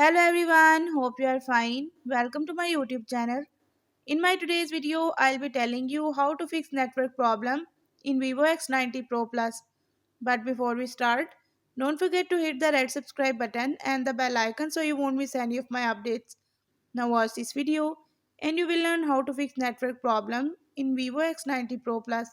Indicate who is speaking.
Speaker 1: Hello everyone, hope you are fine. Welcome to my YouTube channel. In my today's video, I'll be telling you how to fix network problem in Vivo X90 Pro Plus. But before we start, don't forget to hit the red subscribe button and the bell icon so you won't miss any of my updates. Now watch this video and you will learn how to fix network problem in Vivo X90 Pro Plus.